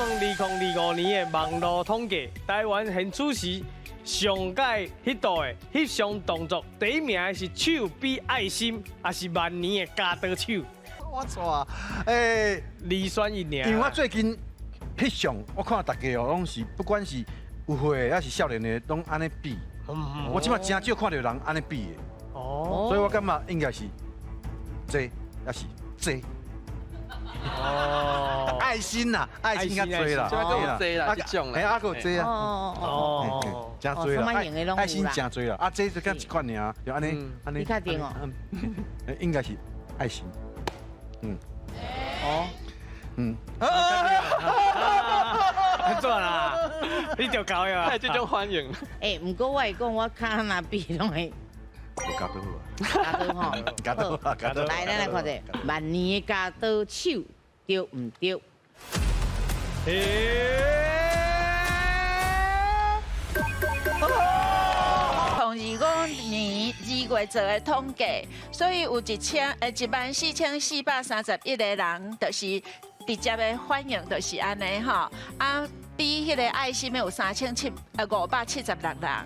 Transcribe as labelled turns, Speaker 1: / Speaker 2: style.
Speaker 1: 2025年的网络统计，台湾现处时上届迄度的翕相动作，第一名的是手比爱心，也是万年的加刀手，
Speaker 2: 我错，诶，
Speaker 1: 二选一名。
Speaker 2: 因为我最近翕相，我看到大家哦，拢是不管是有岁的还是少年的，拢安尼比。我即摆真少看到人安尼比的，
Speaker 1: 哦，
Speaker 2: 所以我感觉应该是这，还是这。
Speaker 1: 哦，
Speaker 2: 爱心呐，爱心较多啦，
Speaker 3: 这个有这啦，这种
Speaker 2: 哎，
Speaker 3: 啦。
Speaker 2: 还有这啊，
Speaker 1: 哦，
Speaker 2: 真多啦，爱心真多啦，啊，这就敢一款尔，就安尼安尼。
Speaker 4: 你确定哦？
Speaker 2: 应该是爱心，
Speaker 4: 哦，
Speaker 1: 安怎啦？你就搞呀？
Speaker 3: 太这种欢迎。
Speaker 4: 哎，不过我会讲，我看那比拢会
Speaker 2: 加多啊，
Speaker 4: 加刀吼。
Speaker 2: 加多啊，加多。
Speaker 4: 来，咱来看者，万年的加刀手对唔对？
Speaker 5: 从2025年2月做的统计，所以有14431个人，就是直接的反应，就是安尼吼。啊，比迄个爱心的有576人，